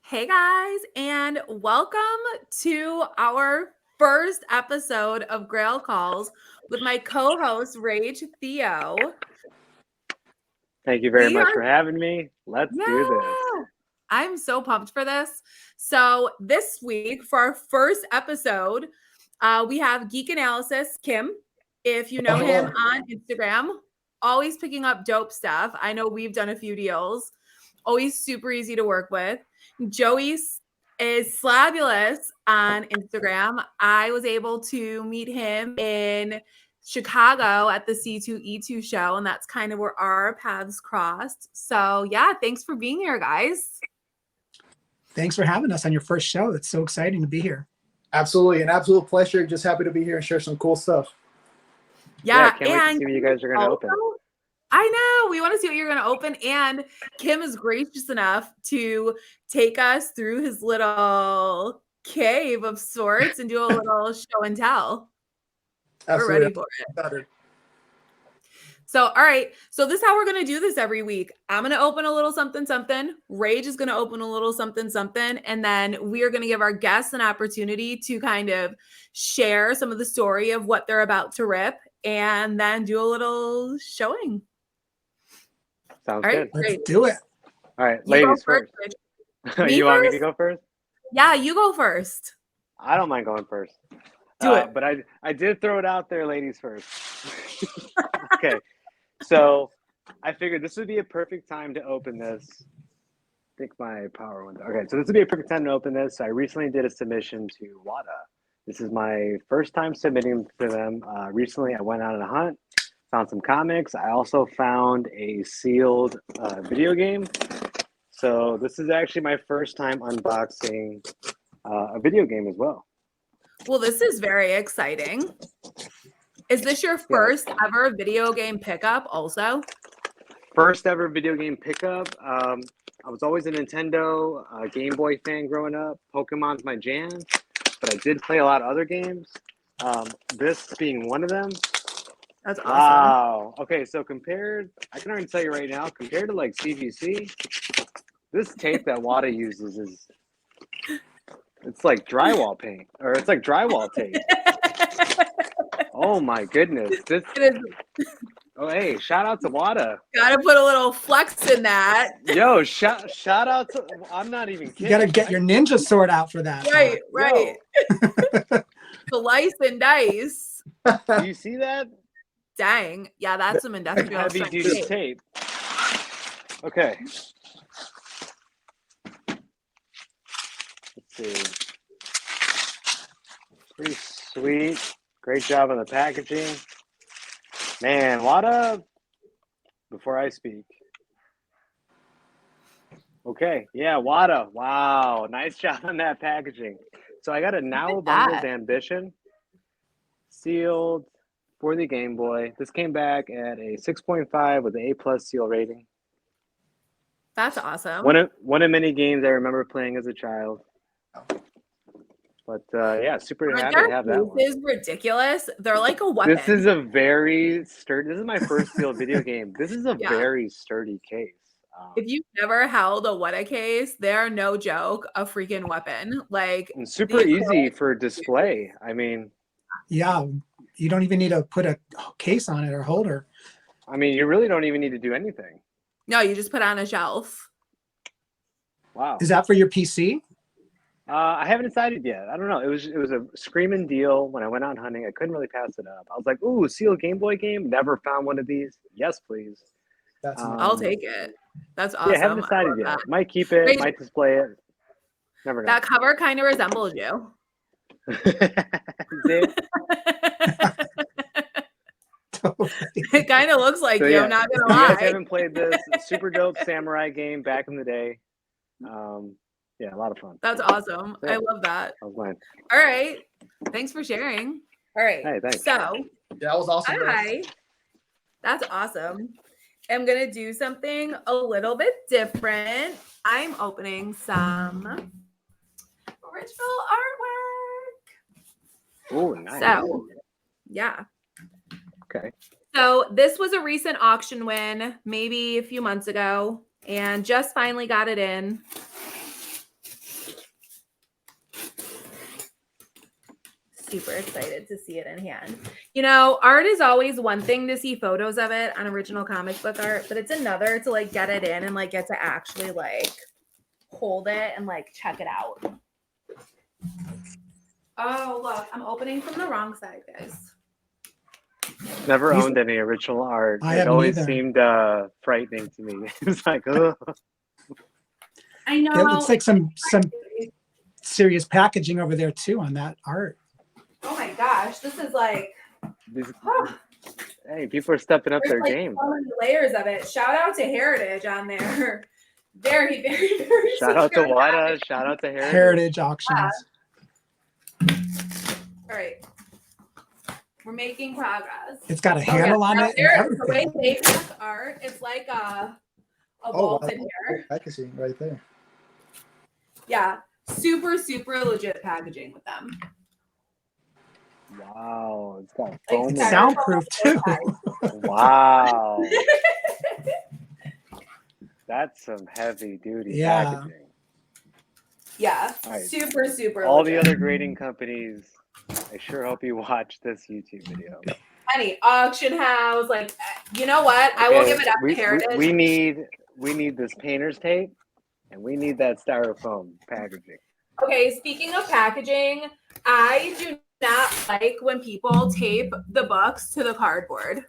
Hey guys, and welcome to our first episode of Grail Calls with my co-host Rage Theo. Thank you very much for having me. Let's do this. I'm so pumped for this. So this week for our first episode, we have Geek Analysis Kim. If you know him on Instagram, always picking up dope stuff. I know we've done a few deals. Always super easy to work with. Joey is Slabulous on Instagram. I was able to meet him in Chicago at the C2E2 show, and that's kind of where our paths crossed. So yeah, thanks for being here, guys. Thanks for having us on your first show. It's so exciting to be here. Absolutely. An absolute pleasure. Just happy to be here and share some cool stuff. Yeah, can't wait to see what you guys are going to open. I know. We want to see what you're going to open. And Kim is gracious enough to take us through his little cave of sorts and do a little show and tell. Absolutely. We're ready for it. So, all right. So this is how we're going to do this every week. I'm going to open a little something, something. Rage is going to open a little something, something. And then we are going to give our guests an opportunity to kind of share some of the story of what they're about to rip and then do a little showing. Sounds good. Let's do it. All right, ladies first. You want me to go first? Yeah, you go first. I don't mind going first. Do it. But I did throw it out there, ladies first. Okay, so I figured this would be a perfect time to open this. I think my power went. Okay, so this would be a perfect time to open this. I recently did a submission to WADA. This is my first time submitting to them. Recently, I went out on a hunt. Found some comics. I also found a sealed video game. So this is actually my first time unboxing a video game as well. Well, this is very exciting. Is this your first ever video game pickup also? First ever video game pickup. I was always a Nintendo Game Boy fan growing up. Pokemon's my jam. But I did play a lot of other games. This being one of them. That's awesome. Wow. Okay, so I can already tell you right now, compared to like CGC, this tape that WADA uses it's like drywall paint, or it's like drywall tape. Oh my goodness. Oh, hey, shout out to WADA. Gotta put a little flex in that. Yo, shout out to, I'm not even kidding. You gotta get your ninja sword out for that. Right. Slice and dice. Do you see that? Dang. Yeah, that's some industrial heavy duty tape. Okay. Let's see. Pretty sweet. Great job on the packaging. Man, WADA, before I speak. Okay. Yeah, WADA. Wow. Nice job on that packaging. So I got a Now Bundles Ambition. Sealed. For the Game Boy. This came back at a 6.5 with an A+ seal rating. That's awesome. One of many games I remember playing as a child. But yeah, super happy to have that one. This is ridiculous. They're like a weapon. This is a very sturdy. This is my first sealed video game. This is a very sturdy case. If you've never held a WADA case, they're no joke, a freaking weapon. Like, and super easy for display. I mean, yeah. You don't even need to put a case on it or holder. I mean, you really don't even need to do anything. No, you just put it on a shelf. Wow. Is that for your PC? I haven't decided yet. I don't know. It was a screaming deal when I went out hunting. I couldn't really pass it up. I was like, ooh, sealed Game Boy game. Never found one of these. Yes, please. I'll take it. That's awesome. Yeah, haven't decided yet. Might keep it. Might display it. Never know. That cover kind of resembles you. Totally. It kind of looks like you. I'm not gonna lie. You guys haven't played this super dope samurai game back in the day. Yeah, a lot of fun. That's awesome. I love that. That was mine. All right. Thanks for sharing. All right. Hey, thanks. So yeah, that was awesome. That's awesome. I'm gonna do something a little bit different. I'm opening some original artwork. Oh, nice. So, yeah. Okay. So this was a recent auction win, maybe a few months ago, and just finally got it in. super excited to see it in hand. You know, art is always one thing to see photos of it on original comic book art, but it's another to like get it in and like get to actually like hold it and like check it out. Oh, look, I'm opening from the wrong side, guys. Never owned any original art. I It haven't always either. seemed frightening to me. It's like, ugh. I know. It looks like some serious packaging over there too on that art. Oh my gosh, this is like, These- hey, people are stepping up their there's like game. so many layers of it. Shout out to Heritage on there. Very, very, very. Shout out to secure Wada. package. Shout out to Heritage. Heritage auctions. All right. We're making progress. It's got a handle on Now it and there, the way everything. they pack art, it's like a Oh, vault wow. in here. Packaging right there. Yeah, super, super legit packaging with them. Wow, it's got Like, foam. in It's it. soundproof too. Wow, that's some heavy duty Yeah. packaging. Yeah, All right. super, super All the legit. other grading companies, I sure hope you watch this YouTube video. Any auction house, like, you know what? I will Okay, give it up to Heritage. we need this painter's tape, and we need that styrofoam packaging. Okay, speaking of packaging, I do not like when people tape the books to the cardboard.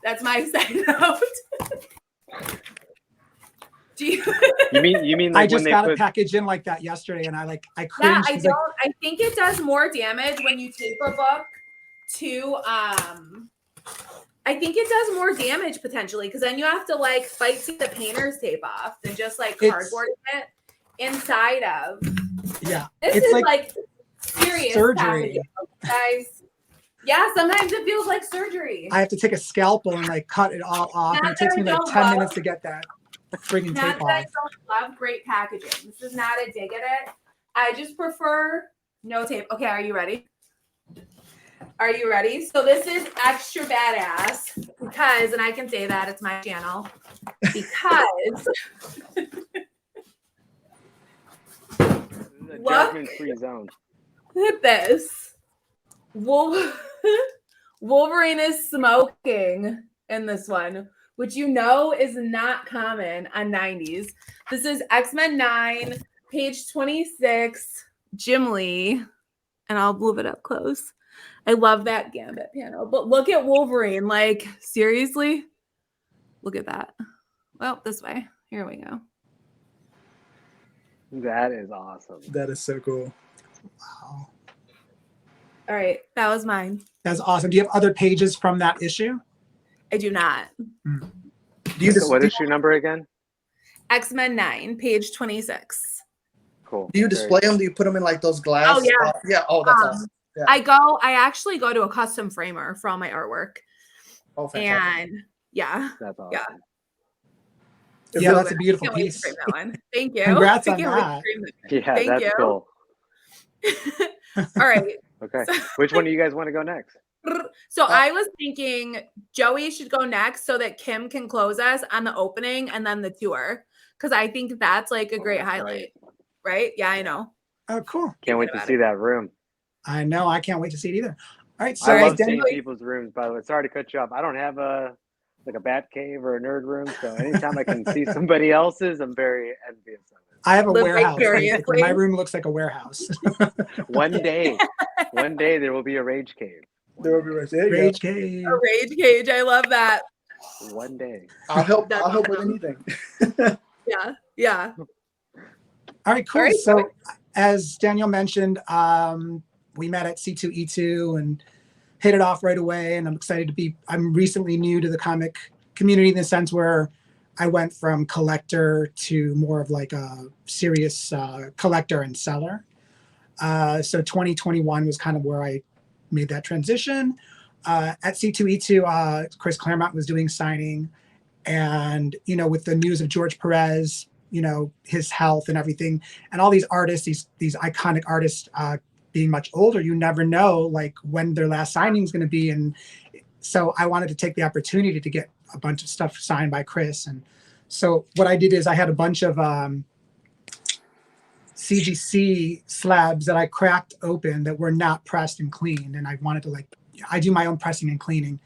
That's my side note. Do you? You mean I like when just they got put a package in like that yesterday, and I Yeah, cringed. I 'Cause, don't. like, I think it does more damage when you tape a book to I think it does more damage potentially because then you have to like fight to the painter's tape off than just like It's- cardboard it inside of. yeah, This it's is like like serious surgery. packaging, guys. Yeah, sometimes it feels like surgery. I have to take a scalpel and like cut it all off, and Not it takes that me I like don't 10 love- minutes to get that friggin' Not tape that I off. don't love great packaging. This is not a dig at it. I just prefer no tape. Okay, are you ready? Are you ready? So this is extra badass because, and I can say that it's my channel, because This is a Look. judgment-free zone. look at this. Wolverine is smoking in this one, which you know is not common on 90s. This is X-Men 9, page 26, Jim Lee, and I'll move it up close. I love that Gambit panel, but look at Wolverine. Like, seriously? Look at that. Well, this way. Here we go. That is awesome. That is so cool. Wow. All right, that was mine. That's awesome. Do you have other pages from that issue? I do not. Do you So what issue number again? X-Men 9, page 26. Cool. do you Very display them? Do you put them in like those glass? Oh, yeah. Yeah. Oh, that's Um, awesome. Yeah. I actually go to a custom framer for all my artwork. Oh, fantastic. And yeah. That's awesome. Yeah. Yeah, that's a beautiful Can't wait to piece. frame that one. Thank you. Congrats I on can't wait to that. frame that. Yeah, Thank that's you. cool. All right. Okay. Which one do you guys want to go next? So I was thinking Joey should go next so that Kim can close us on the opening and then the tour. Because I think that's like a great that's highlight. Right? Yeah, I know. Oh, cool. Can't wait to about see that room. I know. I can't wait to see it either. All right. So I Sorry, love Danny, seeing people's rooms, by the way. Sorry to cut you off. I don't have a bat cave or a nerd room, so anytime I can see somebody else's, I'm very envious of it. I have a Live warehouse. vicariously. Basically. My room looks like a warehouse. One day there will be a rage cave. There will be right there. Rage cave. A rage cage. I love that. One day. I'll help. That's I'll help with awesome. anything. Yeah. Yeah. All right, cool. All right, So as Daniel mentioned, we met at C2E2 and hit it off right away. And I'm excited to I'm recently new to the comic community in the sense where I went from collector to more of like a serious collector and seller. So 2021 was kind of where I made that transition. At C2E2, Chris Claremont was doing signing. And, with the news of George Perez, his health and everything, and all these artists, these iconic artists being much older, you never know like when their last signing is going to be. And so I wanted to take the opportunity to get a bunch of stuff signed by Chris. And so what I did is I had a bunch of CGC slabs that I cracked open that were not pressed and cleaned. And I wanted to I do my own pressing and cleaning.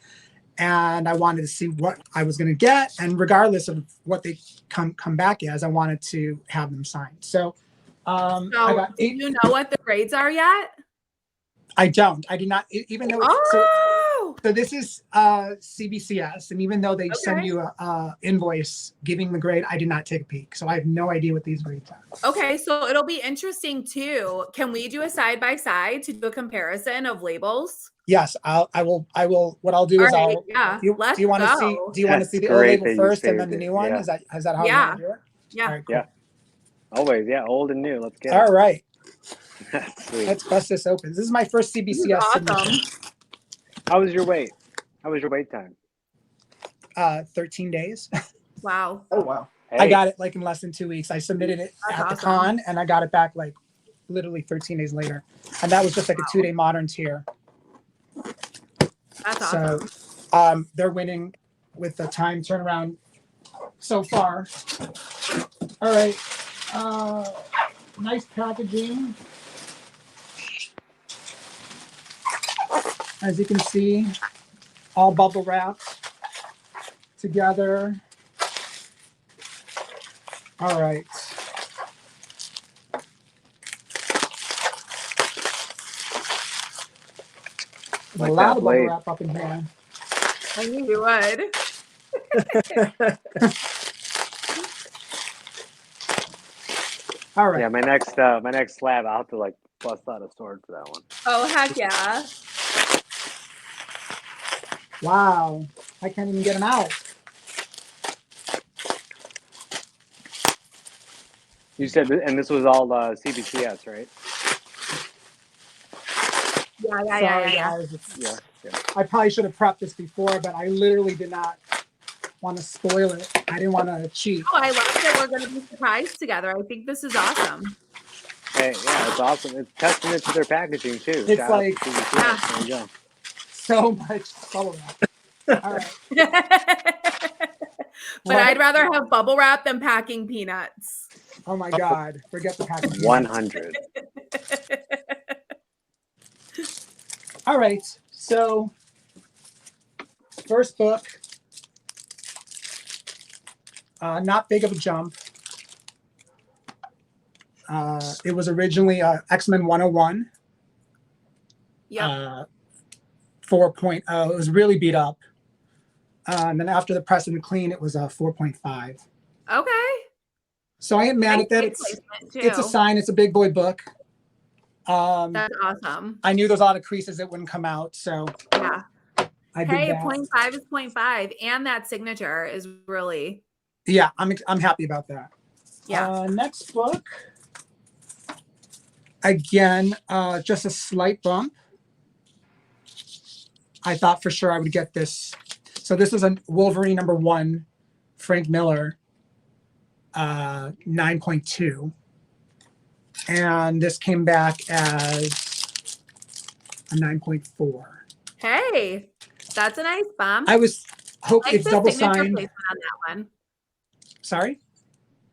And I wanted to see what I was going to get. And regardless of what they come back as, I wanted to have them signed. So I got do you know what the grades are yet? I don't. I do not, even though so this is CBCS, and even though they send you a invoice giving the grade, I did not take a peek, so I have no idea what these grades are. Okay, so it'll be interesting too. Can we do a side by side to do a comparison of labels? Yes, I will. What I'll do is do you want to see? Do you want to see the old label first and then the new one? Is that how you want to do it? Yeah. All right, cool. Yeah. Always, old and new. Let's get All it. right. Sweet. Let's bust this open. This is my first CBCS submission. How was your wait? How was your wait time? 13 days. Wow. Oh, wow. Hey. I got it like in less than 2 weeks. I submitted it at the con, and I got it back like literally 13 days later. And that was just like a 2-day modern tier. That's awesome. So they're winning with the time turnaround so far. All right. Nice packaging. As you can see, all bubble wrapped together. All right. Like a lot that of blade. bubble wrap up in here. I knew you would. All right. Yeah, my next slab, I'll have to like bust out a sword for that one. Oh, heck yeah. Wow. I can't even get them out. You said, and this was all CBCS, right? Sorry, Yeah. guys. Yeah. I probably should have prepped this before, but I literally did not want to spoil it. I didn't want to cheat. Oh, I love that we're going to be surprised together. I think this is awesome. Hey, yeah, it's awesome. It's testament to their packaging too. It's Shout like- out to CBCS. There you go. So much bubble wrap. All right. But I'd rather have bubble wrap than packing peanuts. Oh my God. Forget the packaging. 100. All right. So, first book. Not big of a jump. It was originally X-Men 101. Yep. 4.0. It was really beat up. And then after the press and clean, it was a 4.5. Okay. So I ain't mad at that. It's a sign. It's a big boy book. That's awesome. I knew there was a lot of creases that wouldn't come out, so Yeah. I did Hey, that. 0.5 is 0.5, and that signature is really. Yeah, I'm happy about that. Yeah. Next book. Again, just a slight bump. I thought for sure I would get this. So this is a Wolverine #1, Frank Miller, 9.2. And this came back as a 9.4. Hey, that's a nice bump. I was hope I like it's the double signature signed. placement on that one. Sorry?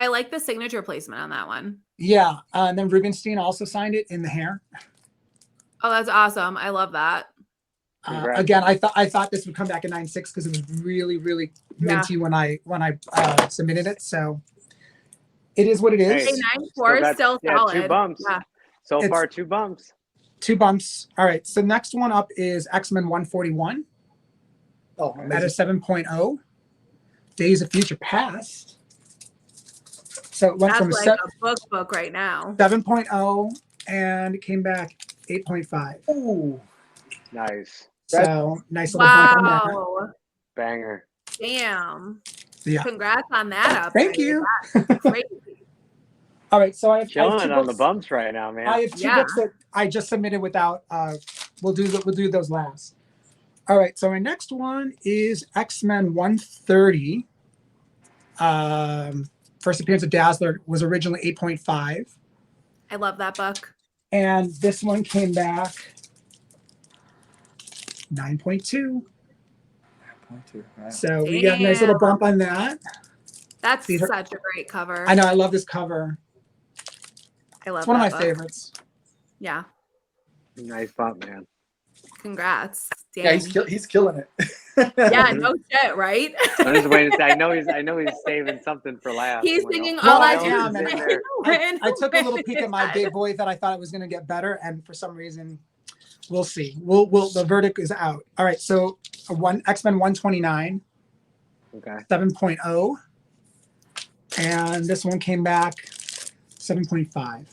I like the signature placement on that one. Yeah. And then Rubenstein also signed it in the hair. Oh, that's awesome. I love that. Again, I thought this would come back at 9.6 because it was really, really minty when I submitted it. So it is what it is. Hey, 9.4 is still solid. 2 bumps. Yeah. So far, 2 bumps. 2 bumps. All right. So next one up is X-Men 141. Oh, At a 7.0. Days of Future Past. So it went That's from like a book right now. 7.0 and it came back 8.5. Ooh. Nice. So nice little bump on that. Wow. Banger. Damn. Yeah. Congrats on that up. Thank you. That's crazy. All right. So I have Chilling 2 on the books. bumps right now, man. I have 2 books that I just submitted without. We'll do those last. All right. So my next one is X-Men 130. First appearance of Dazzler was originally 8.5, I love that book. and this one came back 9.2. Right. So we got a nice little bump on that. That's These are- such a great cover. I know. I love this cover. I love It's one of my that book. favorites. Yeah. Nice bump, man. Congrats. Dang. Yeah, he's killing it. Yeah, no shit, right? I'm just waiting to say. I know he's saving something for last. He's I'm like, singing oh, all I I do am, is and sing. I took a little peek at my big boy that I thought it was going to get better, and for some reason, we'll see. We'll the verdict is out. All right, so X-Men 129, Okay. 7.0, and this one came back 7.5.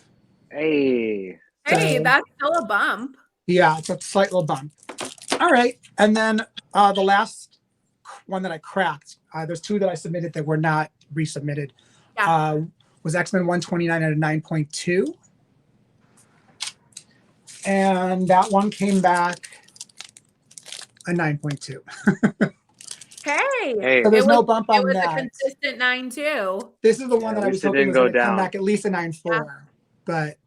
Hey. Hey, So- that's still a bump. Yeah, it's a slight little bump. All right, and then the last one that I cracked, there's two that I submitted that were not resubmitted. Yeah. Was X-Men 129 at a 9.2. And that one came back a 9.2. Hey. So there's It no was- bump It on was a that. consistent 9 too. This is the Yeah, one at that I was least it hoping didn't was go going to come down. back at least a 9.4. But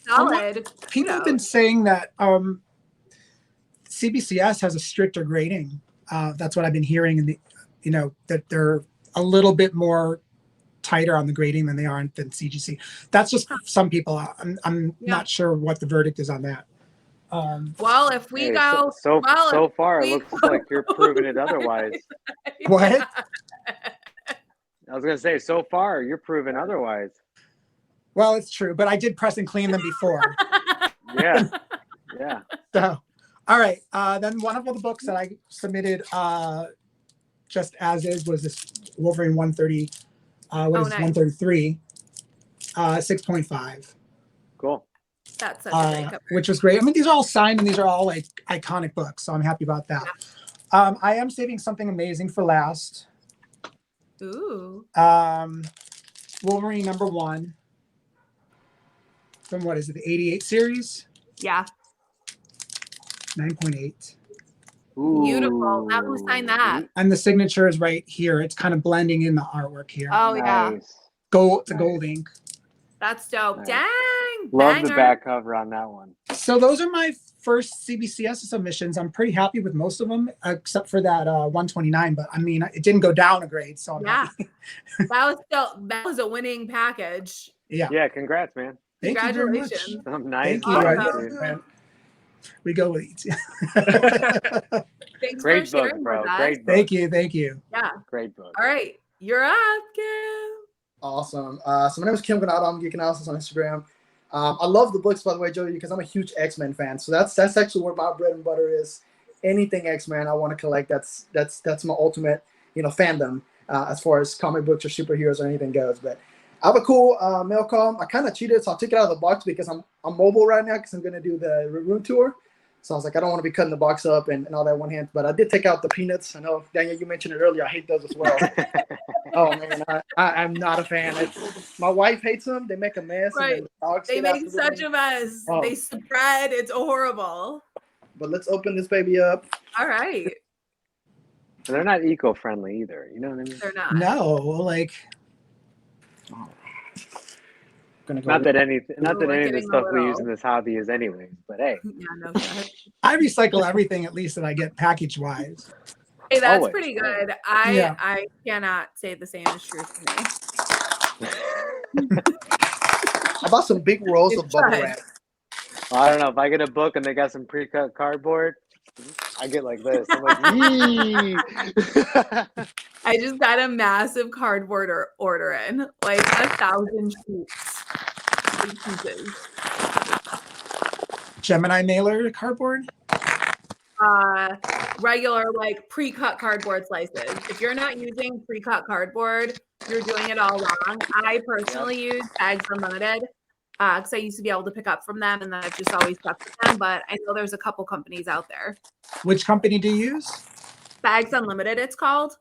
Solid. people have been saying that CBCS has a stricter grading. That's what I've been hearing, that they're a little bit more tighter on the grading than they are than CGC. That's just some people. I'm not sure what the verdict is on that. Well, if we Hey, go so well, far, it we looks go- like you're proving it otherwise. What? I was gonna say, so far you're proving otherwise. Well, it's true, but I did press and clean them before. Yeah, yeah. So, all right. Then one of the books that I submitted just as is was this Wolverine 130. What is nice. 133? 6.5. Cool. That's such a great cover. Which was great. I mean, these are all signed and these are all like iconic books, so I'm happy about that. I am saving something amazing for last. Ooh. Wolverine #1 from what is it, the 88 series? Yeah. 9.8. Beautiful. Now who signed that? And the signature is right here. It's kind of blending in the artwork here. Oh yeah. Nice. It's a gold ink. That's dope. Nice. Dang. Love banger. the back cover on that one. So those are my first CBCS submissions. I'm pretty happy with most of them, except for that 129. But I mean, it didn't go down a grade, so I'm happy. that was a winning package. Yeah. Yeah, congrats, man. Thank you very much. Congratulations. Nice. Thank you. Awesome. Man. We go with it. Thanks Great for book, sharing bro. with us. Great book. Thank you. Yeah. Great book. All right. You're up, Kim. Awesome. So my name is Kim Granado. I'm Geek Analysis on Instagram. I love the books, by the way, Joey, because I'm a huge X-Men fan. So that's actually where my bread and butter is. Anything X-Men I want to collect. That's my ultimate, fandom as far as comic books or superheroes or anything goes. But I have a cool mail call. I kind of cheated, so I took it out of the box because I'm mobile right now because I'm going to do the room tour. So I was like, I don't want to be cutting the box up and all that one hand. But I did take out the peanuts. I know, Daniel, you mentioned it earlier. I hate those as well. Oh, man, I'm not a fan. My wife hates them. They make a mess. Right. And the dogs They get make after such them. a mess. Oh. They spread. It's horrible. But let's open this baby up. All right. And they're not eco-friendly either. You know what I mean? They're not. No, like Gonna go Not that Ooh, any of we're the getting a stuff we use little- in this hobby is anyways. But hey, Yeah, no shit. I recycle everything at least that I get package wise. Hey, that's Always. pretty good. Yeah. I cannot say the same is true for me. I bought some big rolls of It's bubble good. wrap. I don't know. If I get a book and they got some pre-cut cardboard, I get like this. I'm like, yee. I just got a massive cardboard order in, like 1,000 sheets. Big pieces. Gemini mailer cardboard. Regular like pre-cut cardboard slices. If you're not using pre-cut cardboard, you're doing it all wrong. I personally use Bags Unlimited because I used to be able to pick up from them, and then I've just always stuck with them. But I know there's a couple companies out there. Which company do you use? Bags Unlimited, it's called.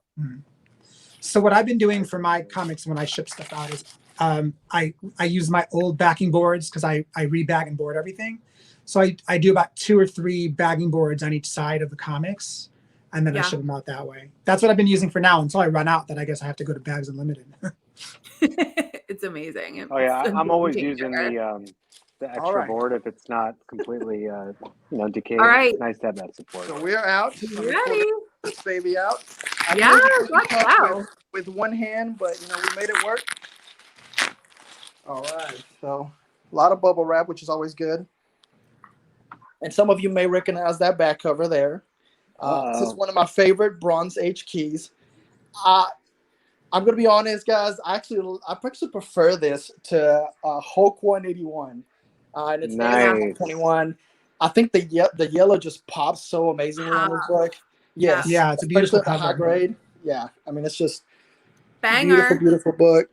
So what I've been doing for my comics when I ship stuff out is I use my old backing boards because I rebag and board everything. So I do about 2 or 3 bagging boards on each side of the comics, and then I Yeah. ship them out that way. That's what I've been using for now until I run out. Then I guess I have to go to Bags Unlimited. It's amazing. Oh yeah, It's a I'm always game using changer. the extra All right. board if it's not completely decayed. All right. It's nice to have that support. So we're out. You Let me pull ready? this baby out. I Yeah, know it's watch tough out. with one hand, but we made it work. All right. So a lot of bubble wrap, which is always good. And some of you may recognize that back cover there. This is one of my favorite Bronze Age keys. I'm gonna be honest, guys. I actually prefer this to Hulk 181, and it's Nice. 21. I think the yellow just pops so amazingly on this book. Yes, Yeah, it's a beautiful especially at the high cover. grade. Yeah, I mean it's just Banger. beautiful, beautiful book.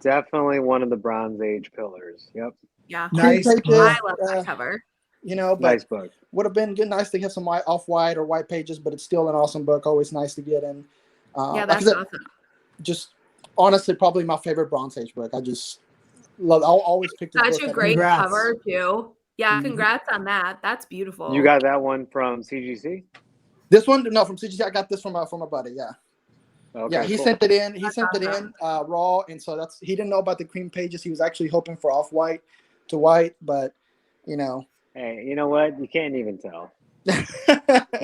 Definitely one of the Bronze Age pillars. Yep. Yeah. Nice. Pages, I love that cover. You know, but Nice book. would have been good, nice to have some off-white or white pages, but it's still an awesome book. Always nice to get in. Yeah, like I that's said, awesome. just honestly, probably my favorite Bronze Age book. I just love. I'll always pick this book. Such a great Congrats. cover too. Yeah, Mhm. congrats on that. That's beautiful. You got that one from CGC? This one, no, from CGC. I got this from a buddy. Yeah, Okay, yeah. He cool. sent it in. He sent it awesome. in raw, and so he didn't know about the cream pages. He was actually hoping for off-white to white, but you know. Hey, you know what? You can't even tell. Yeah,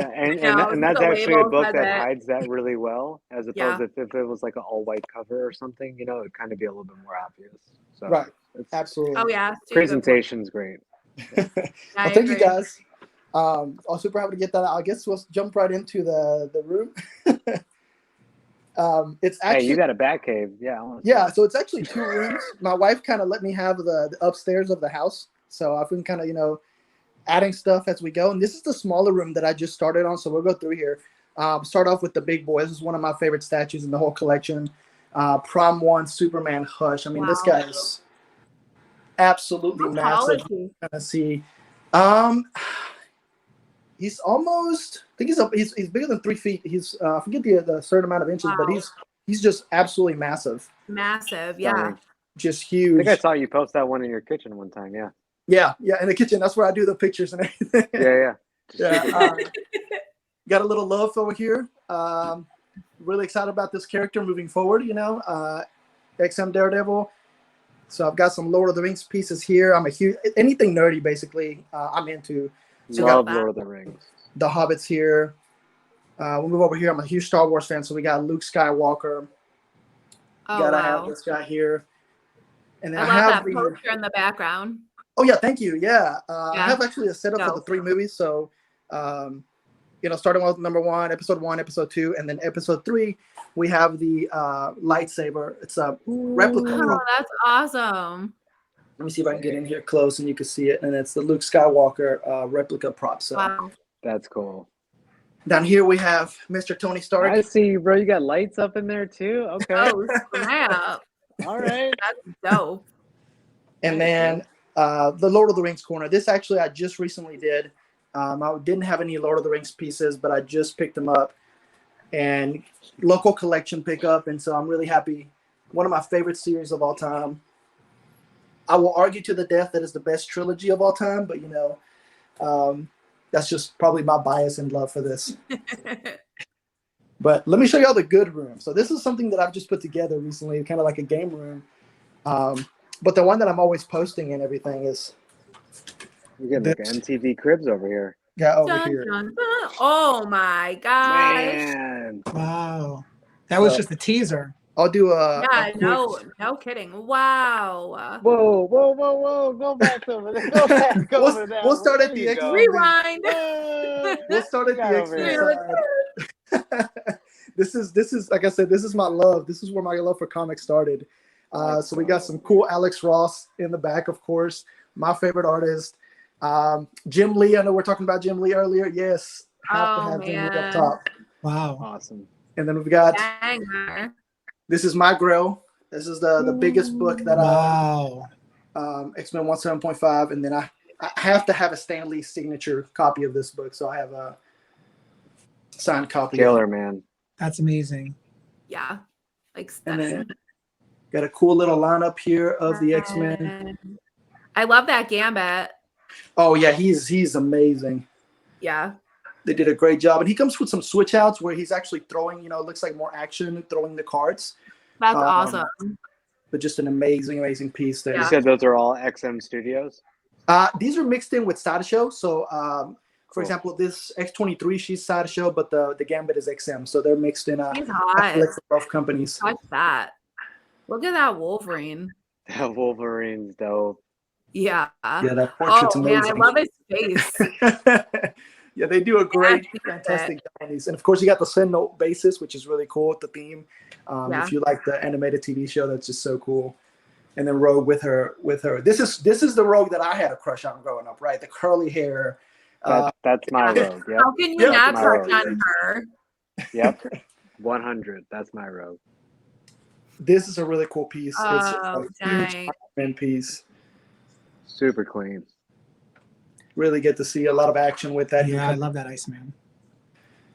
And that's the actually a label book says that it. hides that really well, as opposed Yeah. to if it was like an all-white cover or something, you know, it'd kind of be a little bit more obvious. So right. it's, Absolutely. Oh yeah. Steve, presentation's great. I Well, thank you agree. guys. I was super happy to get that. I guess we'll jump right into the room. It's Hey, actually you got a bat cave. Yeah. I wanna see yeah, it. so it's actually 2 rooms. My wife kind of let me have the upstairs of the house, so I've been kind of adding stuff as we go. And this is the smaller room that I just started on, so we'll go through here. Start off with the big boy. This is one of my favorite statues in the whole collection. Prom 1 Superman Hush. I mean, this Wow. guy is absolutely How tall is massive. he? Gonna see. He's almost. I think he's bigger than 3 feet. He's I forget the certain amount of inches, but Wow. he's just absolutely massive. Massive. Yeah. Stunning. Just I huge. think I saw you post that one in your kitchen one time. Yeah. Yeah, in the kitchen. That's where I do the pictures and everything. Yeah. Yeah. Got a little love over here. Really excited about this character moving forward. XM Daredevil. So I've got some Lord of the Rings pieces here. I'm a huge anything nerdy basically. I'm into. So Love that. Lord of the Rings. the Hobbits here. We'll move over here. I'm a huge Star Wars fan, so we got Luke Skywalker. Oh Gotta wow. have this guy here. And then I I, love have that the. poster in the background. Oh yeah, thank you. Yeah, Yeah. I have actually a setup for the Dope. 3 movies. So, starting with number 1, episode 1, episode 2, and then episode 3, we have the lightsaber. It's a replica. Oh, that's awesome. Let me see if I can get in here close and you can see it. And it's the Luke Skywalker replica prop. So Wow. That's cool. down here we have Mr. Tony Stark. I see you, bro. You got lights up in there too. Okay. Oh snap. All right. That's dope. And then the Lord of the Rings corner. This actually I just recently did. I didn't have any Lord of the Rings pieces, but I just picked them up. And local collection pickup. And so I'm really happy. One of my favorite series of all time. I will argue to the death that it's the best trilogy of all time, but that's just probably my bias and love for this. But let me show you all the good rooms. So this is something that I've just put together recently, kind of like a game room. But the one that I'm always posting and everything is You're getting like an MTV Cribs over here. over Dun, here. dun, dun. Oh my gosh. Man. Wow. That was just a teaser. I'll do a Yeah, quick- no kidding. Wow. Whoa. Go back over there. Go back We'll- over there. we'll start There at the you X- go. Rewind. We'll start at Got the over X-Men here. side. This is like I said, this is my love. This is where my love for comics started. So we got some cool Alex Ross in the back, of course. My favorite artist. Jim Lee. I know we're talking about Jim Lee earlier. Yes. Have to Oh, have Jim Lee man. up top. Wow. Awesome. And then we've got Banger. this is my Grail. This is the biggest book that Wow. X-Men 17.5, and then I have to have a Stan Lee signature copy of this book, so I have a signed copy. Killer, man. That's amazing. Yeah. Like And stunning. then got a cool little lineup here of the X-Men. I love that Gambit. Oh yeah, he's amazing. Yeah. They did a great job, and he comes with some switch outs where he's actually throwing. It looks like more action throwing the cards, That's Um, awesome. but just an amazing piece there. You Yeah. said those are all XM Studios? These are mixed in with Sideshow. So, for Cool. example, this X23, she's Sideshow, but the Gambit is XM. So they're mixed in. He's I hot. feel like for both companies. Touch that. Look at that Wolverine. That Wolverine's dope. Yeah. Yeah, that portrait's Oh man, I amazing. love his face. Yeah, they do a great, Yeah, fantastic job on these. And of course, you got the Sentinel basis, which is really cool with the theme. Yeah. If you like the animated TV show, that's just so cool. And then Rogue with her. This is the Rogue that I had a crush on growing up, right? The curly hair. That's my Rogue. Yep. How can you Yeah, not my crush rogue. on her? Yep. 100. That's my Rogue. This is a really cool piece. It's Oh, a huge dang. Iron Man piece. Super clean. Really get to see a lot of action with that. Yeah, I love that Iceman.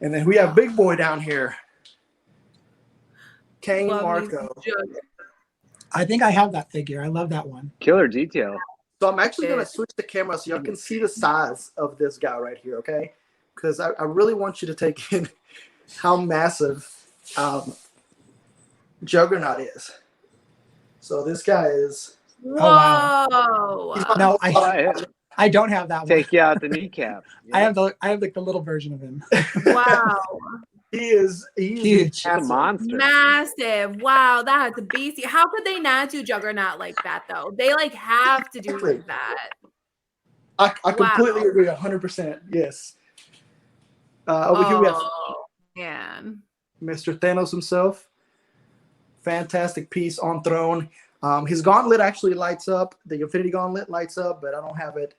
And then we have Big Boy down here. Kane Love me Marco. some Jug. I think I have that figure. I love that one. Killer detail. So I'm actually going to switch the camera so y'all can see the size of this guy right here, okay? Because I really want you to take in how massive Juggernaut is. So this guy is... Whoa. No, I I don't have that one. take you out the kneecap. I have like the little version of him. Wow. He is Huge. It's a massive. monster. Massive. Wow, that's a beastie. How could they not do Juggernaut like that though? They like have to do like that. I completely Wow. agree, 100%. Yes. Over here we have Oh man. Mr. Thanos himself. Fantastic piece on throne. His gauntlet actually lights up. The Infinity Gauntlet lights up, but I don't have it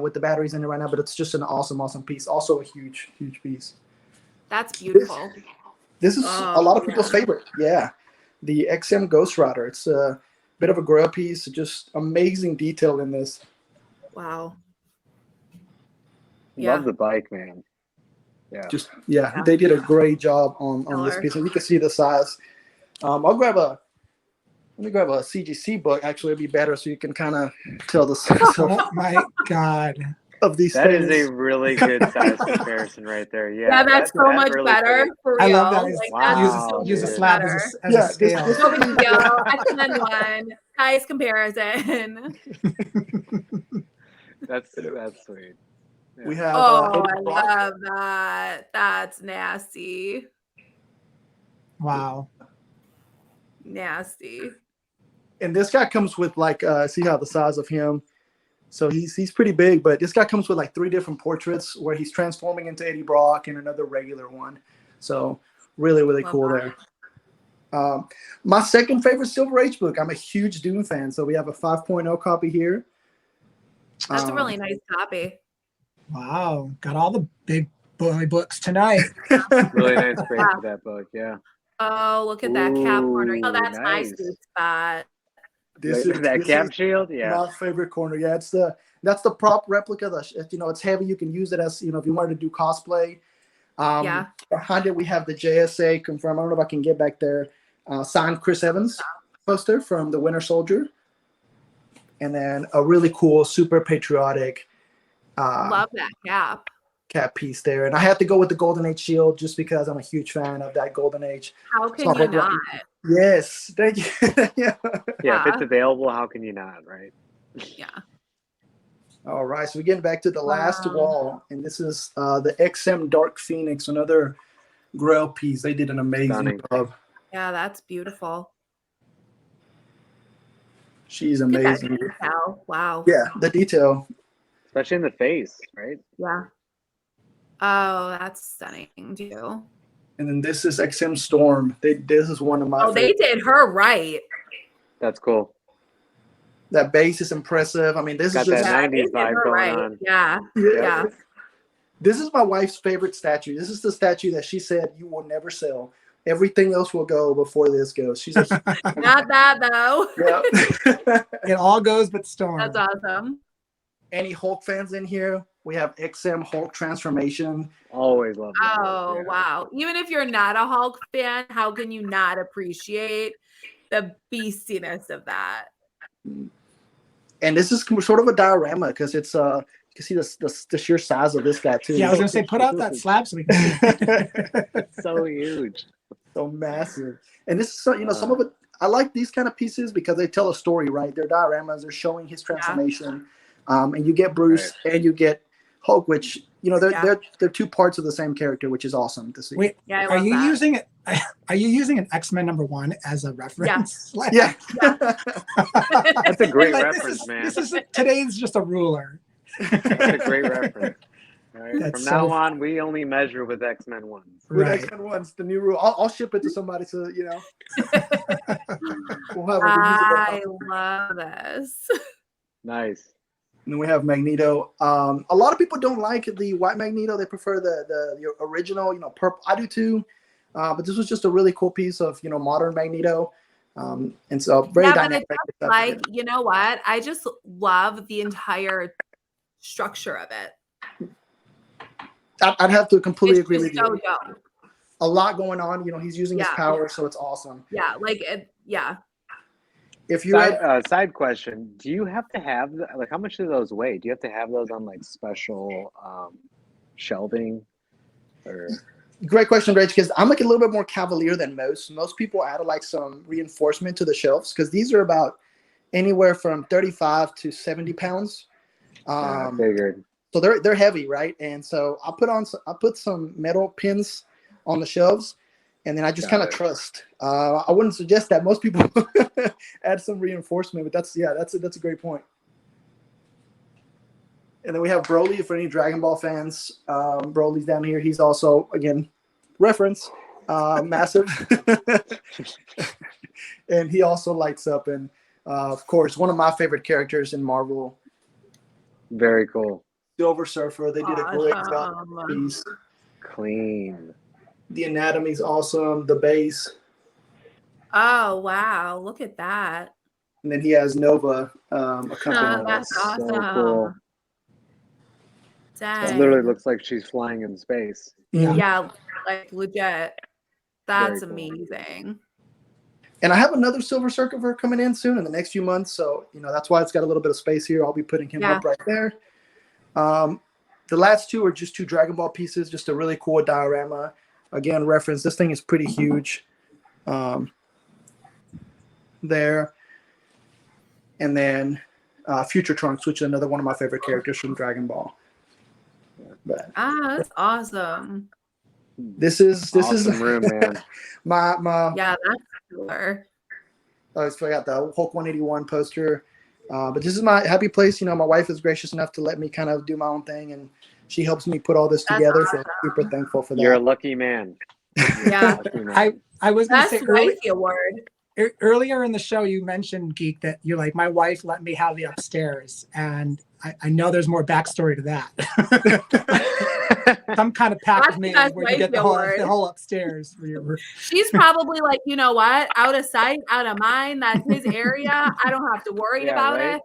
with the batteries in it right now. But it's just an awesome, awesome piece. Also a huge, huge piece. That's beautiful. This is a lot of people's favorite. Yeah. The XM Ghost Rider. It's a bit of a Grail piece. Just amazing detail in this. Wow. Love the bike, man. Yeah. They did a great job on this Killer. piece. And you can see the size. Let me grab a CGC book. Actually, it'd be better so you can kind of tell the size Oh my God. of these That things. is a really good size comparison right there. Yeah, Yeah, that's so much really better. put it- For real. I love that. Like, Wow, that's Use a so slab better. as Yeah, a scale. No big deal. X-Men one. Highest comparison. That's sweet. Yeah. We have Oh, Eddie I Brock. love that. That's nasty. Wow. Nasty. And this guy comes with like see how the size of him. So he's pretty big, but this guy comes with like 3 different portraits where he's transforming into Eddie Brock and another regular one. So really, really Love cool that. there. My second favorite Silver Age book. I'm a huge Doom fan, so we have a 5.0 copy here. That's a really nice copy. Wow. Got all the big boy books tonight. Really nice frame for that book. Yeah. Oh, look at that cap corner. Oh, Ooh, that's my nice. sweet spot. That cap shield. Yeah. My favorite corner. Yeah, that's the prop replica. It's heavy. You can use it as if you wanted to do cosplay. Yeah. Behind it, we have the JSA confirm. I don't know if I can get back there. Signed Chris Evans poster from the Winter Soldier, and then a really cool, super patriotic Love that cap. piece there. And I had to go with the Golden Age shield just because I'm a huge fan of that Golden Age. How can So you I'm not? Yes, thank you. Yeah. Yeah. If it's available, how can you not? Right. Yeah. All right, so we're getting back to the last Wow. wall, and this is the XM Dark Phoenix, another Grail piece. They did an amazing Stunning. job. Yeah, that's beautiful. She's Look at that amazing. detail. Wow. Yeah, the detail. Especially in the face, right? Yeah. Oh, that's stunning too. And then this is XM Storm. This is one of my Oh, they did her right. That's cool. That base is impressive. I mean, this Got is just that Yeah, they 90s did vibe her going right. on. Yeah. yeah. Yeah. This is my wife's favorite statue. This is the statue that she said you will never sell. Everything else will go before this goes. She's like, Not that though. yeah. It all goes but Storm. That's awesome. Any Hulk fans in here? We have XM Hulk transformation. Always love that. Oh, Yeah. wow. Even if you're not a Hulk fan, how can you not appreciate the beastiness of that? And this is sort of a diorama because it's you can see the sheer size of this guy too. Yeah, I was gonna say put out that slab so we can see. So huge. So massive. And this is some of it. I like these kind of pieces because they tell a story, right? They're dioramas. They're showing his transformation, and you get Bruce and you get Hulk, which they're Yeah. they're two parts of the same character, which is awesome to see. Wait, Yeah, I are love you that. using it? Are you using an X-Men #1 as a reference? Like, Yeah. That's a great like, reference, man. This is today's just a ruler. That's a great reference. All right? That's From so now on, we only measure with X-Men ones. With Right. X-Men one's the new rule. I'll ship it to somebody so we'll have a I reusable. love this. Nice. And then we have Magneto. A lot of people don't like the white Magneto. They prefer the original, purple. I do too. But this was just a really cool piece of, modern Magneto. And so very Yeah, but dynamic. it's like, you know what? I just love the entire structure of it. I'd have to completely It's agree just with so you. dope. A lot going on. He's using his Yeah. power, so it's awesome. Yeah, like it. Yeah. If you Side question: do you have to have like how much do those weigh? Do you have to have those on like special shelving? Or Great question, Rach, because I'm like a little bit more cavalier than most. Most people add like some reinforcement to the shelves because these are about anywhere from 35 to 70 pounds. I figured. So they're heavy, right? And so I put some metal pins on the shelves, and then I just kind of trust. I wouldn't suggest that. Most people add some reinforcement, but that's a great point. And then we have Broly for any Dragon Ball fans. Broly's down here. He's also, again, reference, massive. And he also lights up. And, of course, one of my favorite characters in Marvel. Very cool. Silver Surfer. They did a great job. Piece. Clean. The anatomy's awesome. The base. Oh, wow. Look at that. And then he has Nova accompanying. That's awesome. So cool. Dang. It literally looks like she's flying in space. Yeah, like legit. That's Very cool. amazing. And I have another Silver Surfer coming in soon in the next few months. So, that's why it's got a little bit of space here. I'll be putting him up right there. The last two are just two Dragon Ball pieces, just a really cool diorama. Again, reference. This thing is pretty huge. There. And then Future Trunks, which is another one of my favorite characters from Dragon Ball. But That's awesome. this is Awesome room, man. my Yeah, that's cooler. I got the Hulk 181 poster. But this is my happy place. My wife is gracious enough to let me kind of do my own thing, and she helps me put all this together. So I'm super thankful for that. You're a lucky man. Yeah. Lucky man. I was going to That's say wifey award. earlier in the show, you mentioned, Geek, that you're like, my wife let me have the upstairs. And I know there's more backstory to that. Some kind of pact was made where you get the whole upstairs. She's probably like, you know what? Out of sight, out of mind. That's his area. I don't have to worry about it.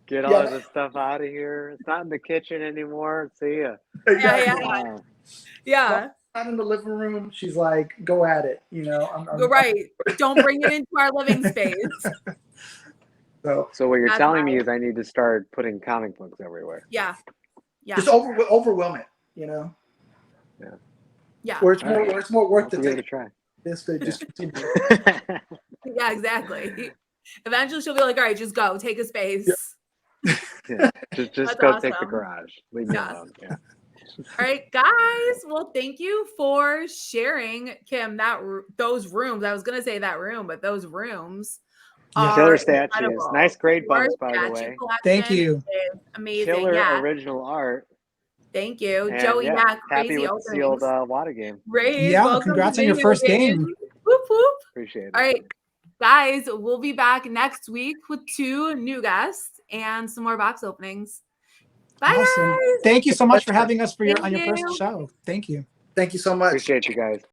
Get all this stuff out of here. It's not in the kitchen anymore. See ya. Exactly. Yeah. Not in the living room. She's like, go at it. You're right. Don't bring it into our living space. So what you're That's telling me is I need to start putting comic books everywhere. Yeah. just overwhelm it. Yeah. Where it's more work to Give it a take try. this to just continue. Yeah, exactly. Eventually she'll be like, all right, just go. Take a space. Yeah. Just That's go take the awesome. garage. Leave me alone. Yeah. All right, guys. Well, thank you for sharing, Kim, those rooms. I was going to say that room, but those rooms. Killer statues. Incredible. Nice grade Your bumps, by the statue way. collection Thank you. is amazing. Killer Yeah. original art. Thank you. And Joey, happy crazy with the sealed openings. water game. Great. Yeah, Welcome congrats to on your Video first game. Whoop, whoop. Appreciate it. All right, guys, we'll be back next week with 2 new guests and some more box openings. Bye, Awesome. guys. Thank you so much for having us on your Thank first you. show. Thank you. Thank you so much. Appreciate you guys.